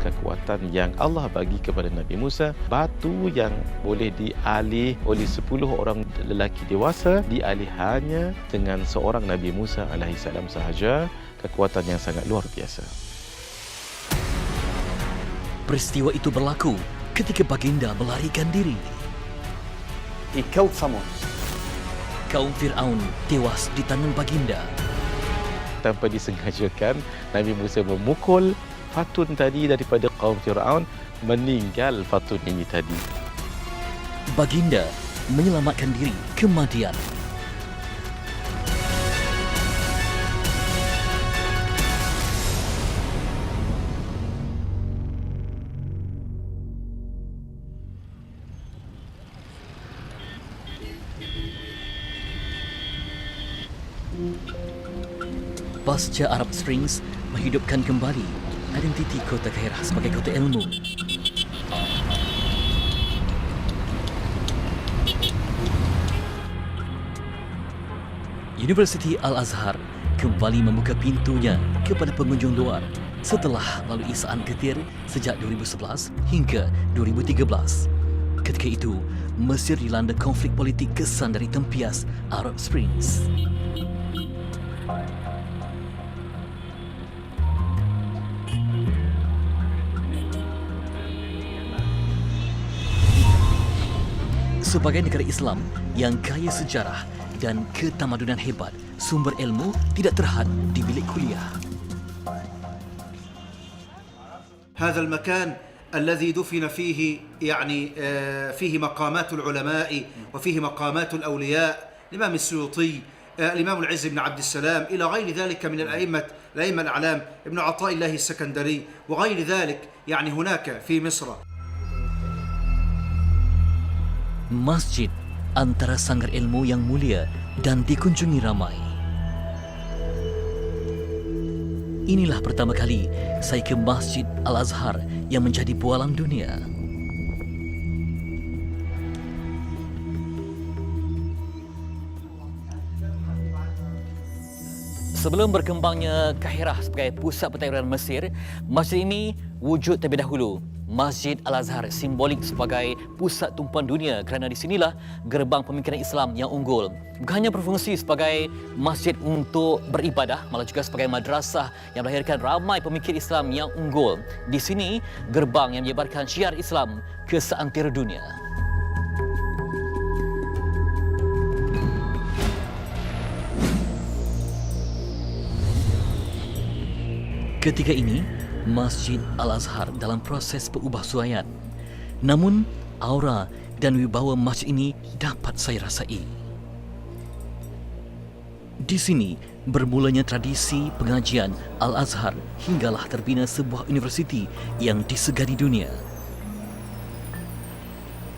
kekuatan yang Allah bagi kepada Nabi Musa. Batu yang boleh dialih oleh 10 orang lelaki dewasa dialih hanya dengan seorang Nabi Musa alaihissalam sahaja. Kekuatan yang sangat luar biasa. Peristiwa itu berlaku ketika baginda melarikan diri. He killed someone. Kaum Fir'aun tewas di tangan baginda. Tanpa disengajakan, Nabi Musa memukul fatun tadi daripada kaum Fir'aun, meninggal fatun ini tadi. Baginda menyelamatkan diri kematian. Pasca Arab Springs menghidupkan kembali identiti kota Kairah sebagai kota ilmu. Universiti Al-Azhar kembali membuka pintunya kepada pengunjung luar setelah melalui Saan Ketir sejak 2011 hingga 2013. Ketika itu, Mesir dilanda konflik politik kesan dari tempias Arab Springs. Sebagai negara Islam yang kaya sejarah dan ketamadunan hebat, sumber ilmu tidak terhad di bilik kuliah. هذا المكان الذي دفن فيه فيه مقامات العلماء وفيه مقامات الأولياء، الإمام السيوطي، الإمام العز بن عبد السلام، إلى غير ذلك من الأئمة الأعلام، ابن عطاء الله السكندري وغير ذلك، يعني هناك في مصر. Masjid antara sanggar ilmu yang mulia dan dikunjungi ramai. Inilah pertama kali saya ke Masjid Al-Azhar yang menjadi bualang dunia. Sebelum berkembangnya Kairah sebagai pusat pentadbiran Mesir, masjid ini wujud terlebih dahulu. Masjid Al-Azhar simbolik sebagai pusat tumpuan dunia kerana di sinilah gerbang pemikiran Islam yang unggul. Bukan hanya berfungsi sebagai masjid untuk beribadah, malah juga sebagai madrasah yang melahirkan ramai pemikir Islam yang unggul. Di sini, gerbang yang menyebarkan syiar Islam ke seantero dunia. Ketika ini, Masjid Al-Azhar dalam proses perubahsuaian. Namun, aura dan wibawa masjid ini dapat saya rasai. Di sini, bermulanya tradisi pengajian Al-Azhar hinggalah terbina sebuah universiti yang disegani dunia.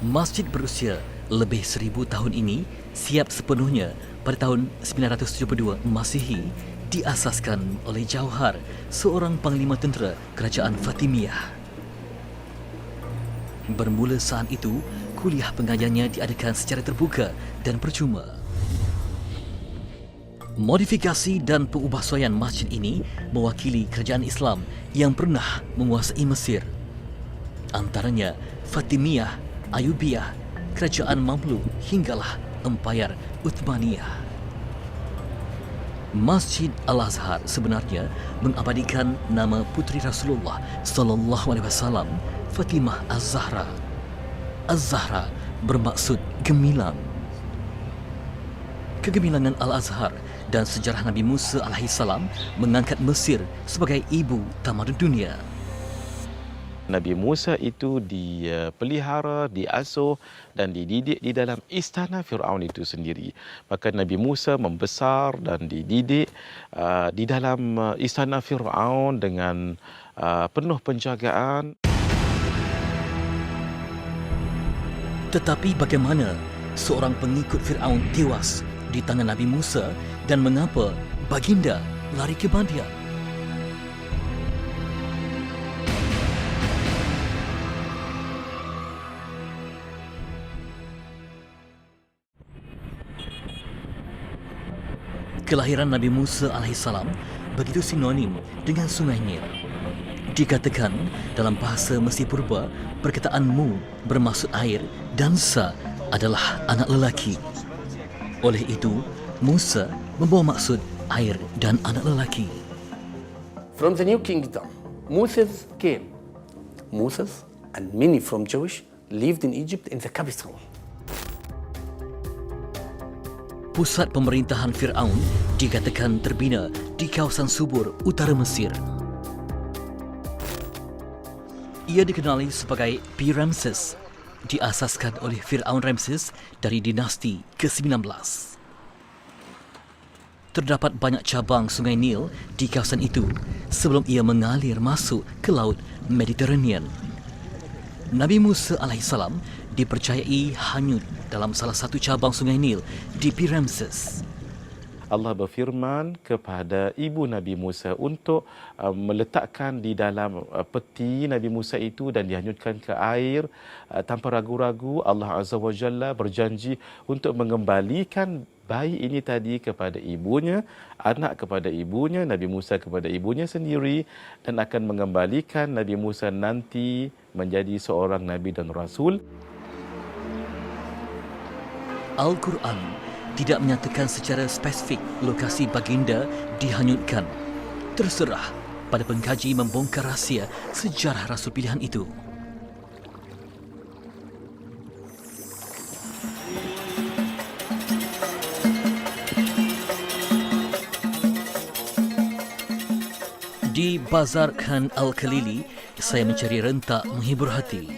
Masjid berusia lebih 1000 tahun ini siap sepenuhnya pada tahun 972 Masihi diasaskan oleh Jauhar, seorang panglima tentera kerajaan Fatimiyah. Bermula saat itu, kuliah pengajiannya diadakan secara terbuka dan percuma. Modifikasi dan perubahsuaian masjid ini mewakili kerajaan Islam yang pernah menguasai Mesir. Antaranya Fatimiyah, Ayubiyah, Kerajaan Mamluk hinggalah Empayar Uthmaniyah. Masjid Al-Azhar sebenarnya mengabadikan nama puteri Rasulullah sallallahu alaihi wasallam, Fatimah Az-Zahra. Az-Zahra bermaksud gemilang. Kegemilangan Al-Azhar dan sejarah Nabi Musa alaihissalam mengangkat Mesir sebagai ibu tamadun dunia. Nabi Musa itu dipelihara, diasuh dan dididik di dalam istana Fir'aun itu sendiri. Maka Nabi Musa membesar dan dididik di dalam istana Fir'aun dengan penuh penjagaan. Tetapi bagaimana seorang pengikut Fir'aun tewas di tangan Nabi Musa dan mengapa baginda lari ke Madian? Kelahiran Nabi Musa alaihissalam begitu sinonim dengan Sungai Nil. Dikatakan dalam bahasa Mesir Purba, perkataan Mu bermaksud air dan Sa adalah anak lelaki. Oleh itu, Musa membawa maksud air dan anak lelaki. From the new kingdom, Moses came. Moses and many from Jewish lived in Egypt in the capital. Pusat pemerintahan Fir'aun dikatakan terbina di kawasan subur utara Mesir. Ia dikenali sebagai Pi-Ramses, diasaskan oleh Fir'aun Ramses dari dinasti ke-19. Terdapat banyak cabang sungai Nil di kawasan itu sebelum ia mengalir masuk ke Laut Mediterranean. Nabi Musa alaihissalam dipercayai hanyut dalam salah satu cabang sungai Nil di Pi-Ramses. Allah berfirman kepada ibu Nabi Musa untuk meletakkan di dalam peti Nabi Musa itu dan dihanyutkan ke air tanpa ragu-ragu. Allah Azza wa Jalla berjanji untuk mengembalikan bayi ini tadi kepada ibunya, anak kepada ibunya, Nabi Musa kepada ibunya sendiri, dan akan mengembalikan Nabi Musa nanti menjadi seorang Nabi dan Rasul. Al-Quran tidak menyatakan secara spesifik lokasi baginda dihanyutkan. Terserah pada pengkaji membongkar rahsia sejarah Rasul pilihan itu. Di Bazar Khan Al-Khalili, saya mencari rentak menghibur hati.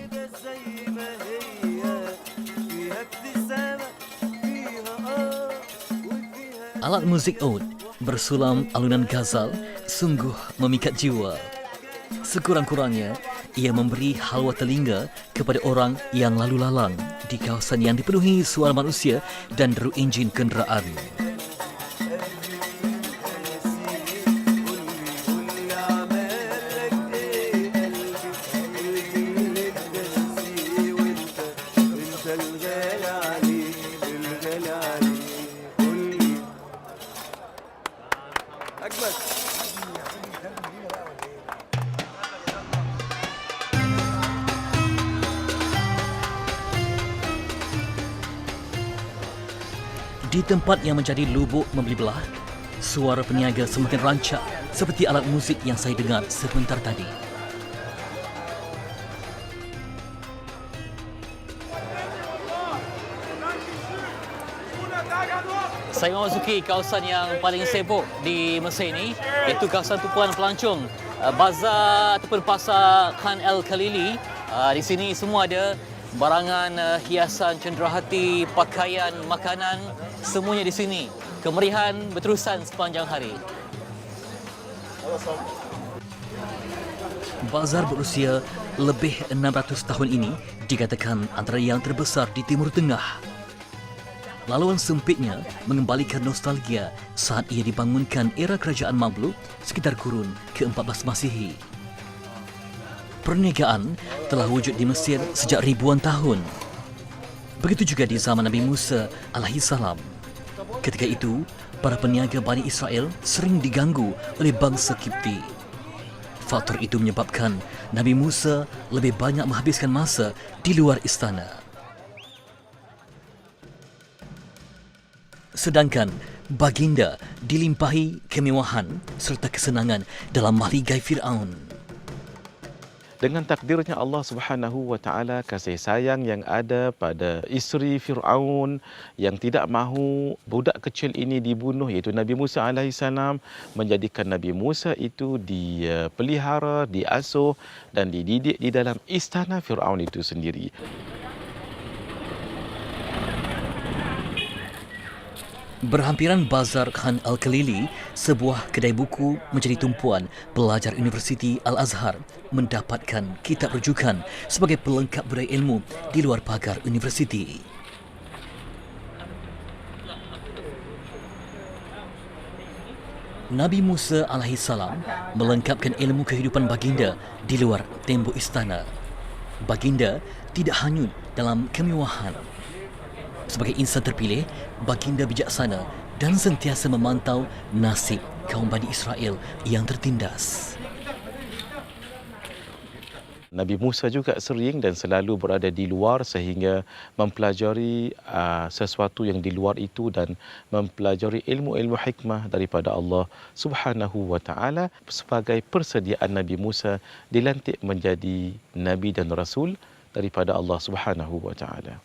Alat muzik oud bersulam alunan ghazal sungguh memikat jiwa. Sekurang-kurangnya, ia memberi halwa telinga kepada orang yang lalu lalang di kawasan yang dipenuhi suara manusia dan deru enjin kenderaan. Di tempat yang menjadi lubuk membeli belah, suara peniaga semakin rancak seperti alat muzik yang saya dengar sebentar tadi. Saya memasuki kawasan yang paling sibuk di Mesir ini, iaitu kawasan tumpuan pelancong, bazar ataupun pasar Khan Al-Khalili. Di sini semua ada barangan hiasan cenderahati, pakaian, makanan, semuanya di sini. Kemerihan berterusan sepanjang hari. Bazar berusia lebih 600 tahun ini dikatakan antara yang terbesar di Timur Tengah. Laluan sempitnya mengembalikan nostalgia saat ia dibangunkan era kerajaan Mamluk sekitar kurun ke-14 Masihi. Perniagaan telah wujud di Mesir sejak ribuan tahun. Begitu juga di zaman Nabi Musa alaihissalam. Ketika itu, para peniaga Bani Israel sering diganggu oleh bangsa Kipti. Faktor itu menyebabkan Nabi Musa lebih banyak menghabiskan masa di luar istana. Sedangkan baginda dilimpahi kemewahan serta kesenangan dalam mahligai Fir'aun. Dengan takdirnya Allah Subhanahu wa taala, kasih sayang yang ada pada isteri Firaun yang tidak mahu budak kecil ini dibunuh, iaitu Nabi Musa alaihissalam, menjadikan Nabi Musa itu dipelihara, diasuh dan dididik di dalam istana Firaun itu sendiri. Berhampiran Bazar Khan Al-Khalili, sebuah kedai buku menjadi tumpuan pelajar Universiti Al-Azhar mendapatkan kitab rujukan sebagai pelengkap budaya ilmu di luar pagar universiti. Nabi Musa alaihissalam melengkapkan ilmu kehidupan baginda di luar tembok istana. Baginda tidak hanyut dalam kemewahan. Sebagai insan terpilih, baginda bijaksana dan sentiasa memantau nasib kaum Bani Israel yang tertindas. Nabi Musa juga sering dan selalu berada di luar sehingga mempelajari sesuatu yang di luar itu dan mempelajari ilmu-ilmu hikmah daripada Allah Subhanahu wa taala sebagai persediaan Nabi Musa dilantik menjadi nabi dan rasul daripada Allah Subhanahu wa taala.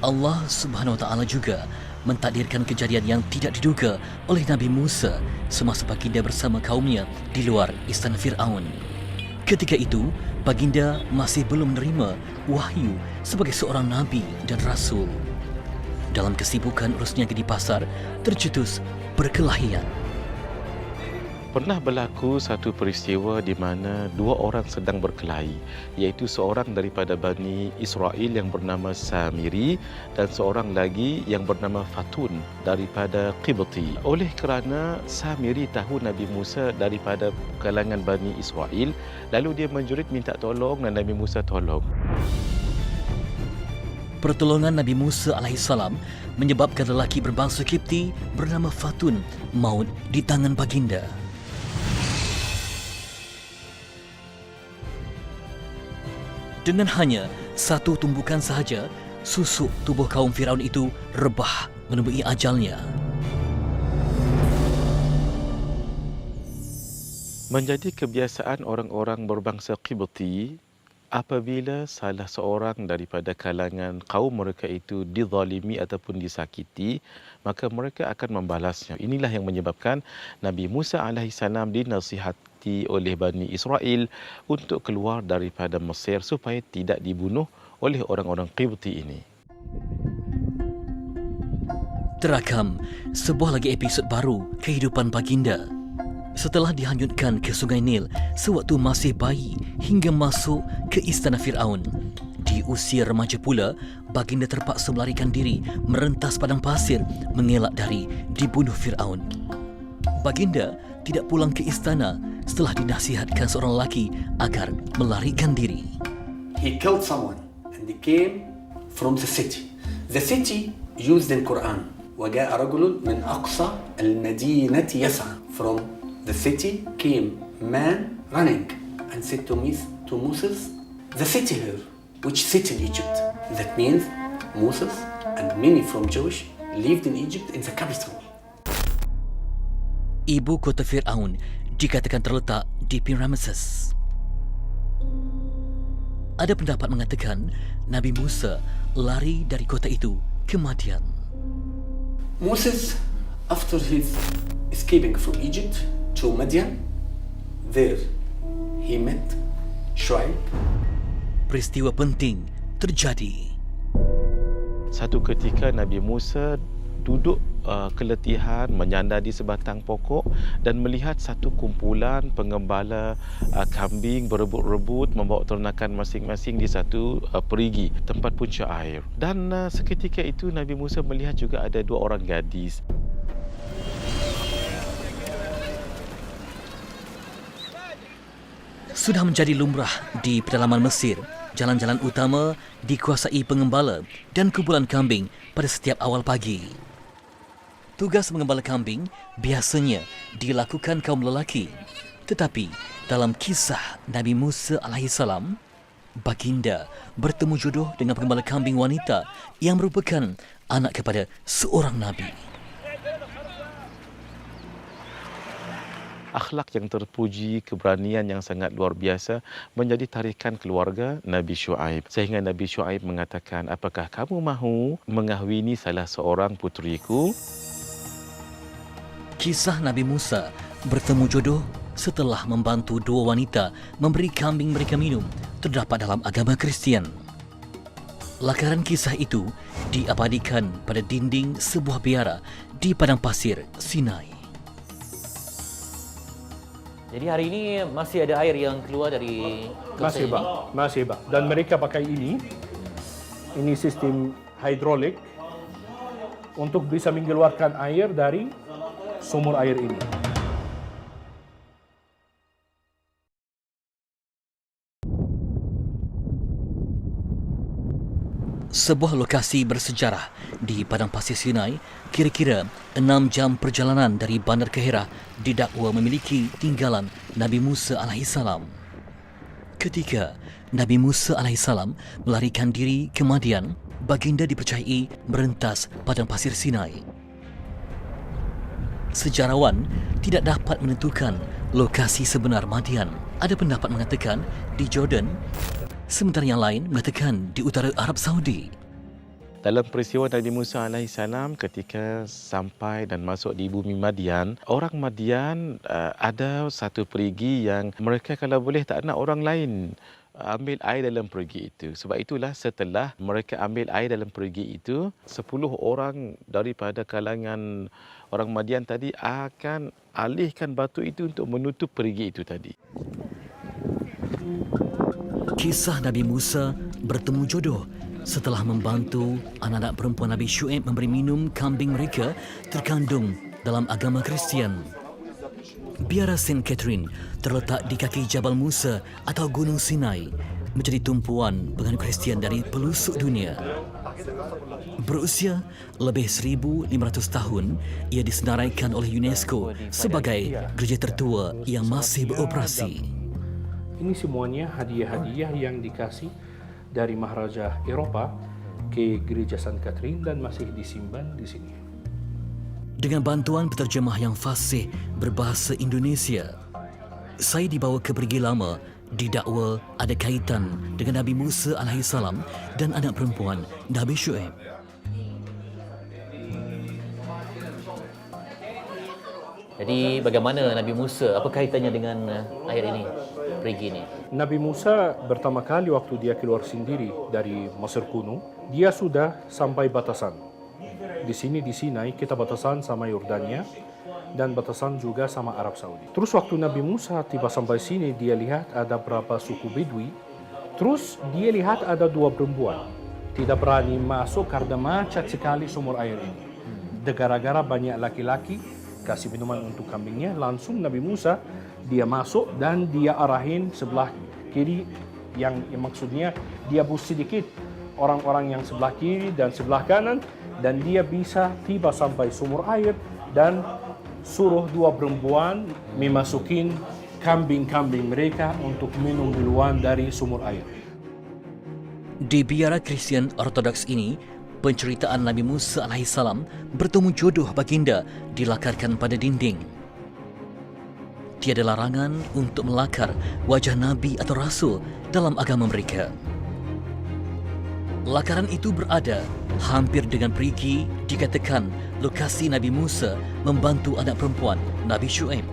Allah Subhanahu wa taala juga mentakdirkan kejadian yang tidak diduga oleh Nabi Musa semasa baginda bersama kaumnya di luar istana Fir'aun. Ketika itu, baginda masih belum menerima wahyu sebagai seorang nabi dan rasul. Dalam kesibukan urusnya di pasar, tercetus berkelahian. Pernah berlaku satu peristiwa di mana dua orang sedang berkelahi, iaitu seorang daripada Bani Israel yang bernama Samiri dan seorang lagi yang bernama Fatun daripada Qibti. Oleh kerana Samiri tahu Nabi Musa daripada kalangan Bani Israel, lalu dia menjerit minta tolong dan Nabi Musa tolong. Pertolongan Nabi Musa alaihissalam menyebabkan lelaki berbangsa Qibti bernama Fatun maut di tangan baginda. Dengan hanya satu tumbukan sahaja, susuk tubuh kaum Firaun itu rebah menemui ajalnya. Menjadi kebiasaan orang-orang berbangsa Qibti, apabila salah seorang daripada kalangan kaum mereka itu dizalimi ataupun disakiti, maka mereka akan membalasnya. Inilah yang menyebabkan Nabi Musa alaihissalam dinasihati oleh Bani Israel untuk keluar daripada Mesir supaya tidak dibunuh oleh orang-orang Qibti ini. Terakam sebuah lagi episod baru kehidupan baginda. Setelah dihanyutkan ke Sungai Nil sewaktu masih bayi hingga masuk ke istana Fir'aun. Di usia remaja pula, baginda terpaksa melarikan diri merentas padang pasir mengelak dari dibunuh Fir'aun. Baginda tidak pulang ke istana setelah dinasihatkan seorang lelaki agar melarikan diri. He killed someone and he came from the city. The city used in Quran. وجاء رجل من أقصى المدينة يسعى. From the city came man running and said to Moses, the city here, which city in Egypt? That means Moses and many from Jewish lived in Egypt in the capital. Ibu kota Fir'aun dikatakan terletak di Ramses. Ada pendapat mengatakan Nabi Musa lari dari kota itu ke Madian. Moses, after his escaping from Egypt to Madian, there he met Shu'aib. Peristiwa penting terjadi. Satu ketika Nabi Musa duduk keletihan menyandar di sebatang pokok dan melihat satu kumpulan pengembala kambing berebut-rebut membawa ternakan masing-masing di satu perigi tempat punca air. Dan seketika itu Nabi Musa melihat juga ada dua orang gadis. Sudah menjadi lumrah di pedalaman Mesir, jalan-jalan utama dikuasai pengembala dan kumpulan kambing pada setiap awal pagi. Tugas mengembala kambing biasanya dilakukan kaum lelaki. Tetapi dalam kisah Nabi Musa alaihissalam, baginda bertemu jodoh dengan pengembala kambing wanita yang merupakan anak kepada seorang nabi. Akhlak yang terpuji, keberanian yang sangat luar biasa menjadi tarikan keluarga Nabi Shu'aib. Sehingga Nabi Shu'aib mengatakan, apakah kamu mahu mengahwini salah seorang puteriku? Kisah Nabi Musa bertemu jodoh setelah membantu dua wanita memberi kambing mereka minum terdapat dalam agama Kristian. Lakaran kisah itu diabadikan pada dinding sebuah biara di padang pasir Sinai. Jadi hari ini masih ada air yang keluar dari kawasan ini? Masih bang. Dan mereka pakai ini sistem hidrolik untuk bisa mengeluarkan air dari sumur air ini. Sebuah lokasi bersejarah di padang pasir Sinai, kira-kira 6 jam perjalanan dari Bandar Kahirah, didakwa memiliki tinggalan Nabi Musa alaihissalam. Ketika Nabi Musa AS melarikan diri ke Madian, baginda dipercayai merentas padang pasir Sinai. Sejarawan tidak dapat menentukan lokasi sebenar Madian. Ada pendapat mengatakan di Jordan, sementara yang lain mengatakan di utara Arab Saudi. Dalam peristiwa Nabi Musa AS ketika sampai dan masuk di bumi Madian, orang Madian ada satu perigi yang mereka kalau boleh tak nak orang lain ambil air dalam perigi itu. Sebab itulah setelah mereka ambil air dalam perigi itu, 10 orang daripada kalangan orang Madian tadi akan alihkan batu itu untuk menutup perigi itu tadi. Kisah Nabi Musa bertemu jodoh setelah membantu anak-anak perempuan Nabi Syuaib memberi minum kambing mereka terkandung dalam agama Kristian. Biara St. Catherine terletak di kaki Jabal Musa atau Gunung Sinai, menjadi tumpuan penganut Kristian dari pelosok dunia. Berusia lebih 1,500 tahun, ia disenaraikan oleh UNESCO sebagai gereja tertua yang masih beroperasi. Ini semuanya hadiah-hadiah yang dikasih dari Maharaja Eropah ke Gereja St. Catherine dan masih disimpan di sini. Dengan bantuan penterjemah yang fasih berbahasa Indonesia, saya dibawa ke Perigi Lama, didakwa ada kaitan dengan Nabi Musa AS dan anak perempuan Nabi Syuaib. Jadi bagaimana Nabi Musa, apa kaitannya dengan air ini, perigi ini? Nabi Musa pertama kali waktu dia keluar sendiri dari Mesir kuno, dia sudah sampai batasan. Di sini di Sinai kita batasan sama Yordania dan batasan juga sama Arab Saudi. Terus waktu Nabi Musa tiba sampai sini, dia lihat ada berapa suku Bedui. Terus dia lihat ada 2 perempuan. Tidak berani masuk karena macet sekali sumur air ini. Gara-gara banyak laki-laki kasih minuman untuk kambingnya, langsung Nabi Musa dia masuk dan dia arahin sebelah kiri, yang maksudnya dia bus sedikit orang-orang yang sebelah kiri dan sebelah kanan, dan dia bisa tiba sampai sumur air dan suruh 2 perempuan memasukin kambing-kambing mereka untuk minum duluan dari sumur air. Di biara Kristian Ortodoks ini, penceritaan Nabi Musa AS bertemu jodoh baginda dilakarkan pada dinding. Tiada larangan untuk melakar wajah Nabi atau Rasul dalam agama mereka. Lakaran itu berada hampir dengan perigi, dikatakan lokasi Nabi Musa membantu anak perempuan Nabi Syuaib.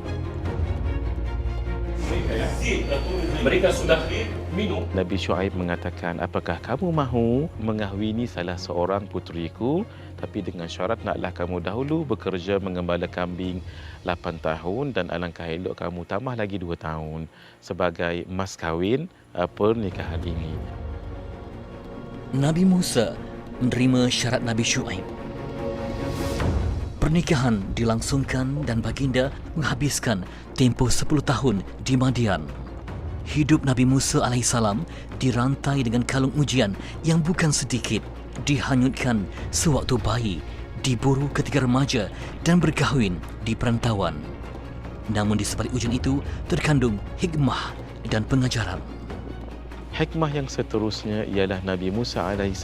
Mereka sudah minum. Nabi Syuaib mengatakan, apakah kamu mahu mengahwini salah seorang puteriku, tapi dengan syarat naklah kamu dahulu bekerja mengembala kambing 8 tahun dan alangkah elok kamu tambah lagi 2 tahun sebagai mas kahwin pernikahan ini. Nabi Musa menerima syarat Nabi Syuaib. Pernikahan dilangsungkan dan baginda menghabiskan tempoh 10 tahun di Madian. Hidup Nabi Musa AS dirantai dengan kalung ujian yang bukan sedikit. Dihanyutkan sewaktu bayi, diburu ketika remaja dan berkahwin di perantauan. Namun di sebalik ujian itu terkandung hikmah dan pengajaran. Hikmah yang seterusnya ialah Nabi Musa AS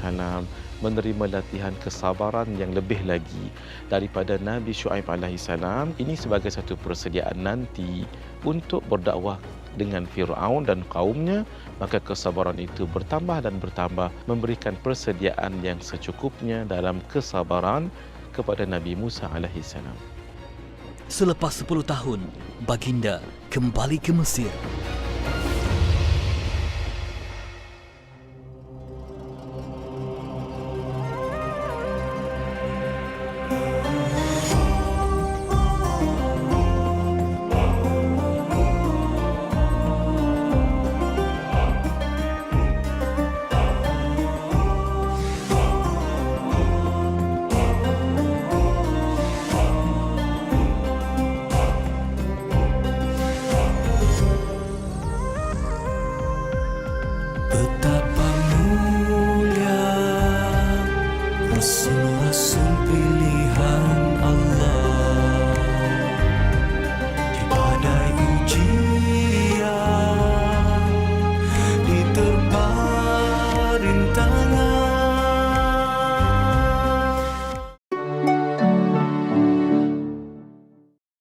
menerima latihan kesabaran yang lebih lagi daripada Nabi Syuaib AS. Ini sebagai satu persediaan nanti untuk berdakwah dengan Fir'aun dan kaumnya, maka kesabaran itu bertambah dan bertambah, memberikan persediaan yang secukupnya dalam kesabaran kepada Nabi Musa AS. Selepas 10 tahun, baginda kembali ke Mesir.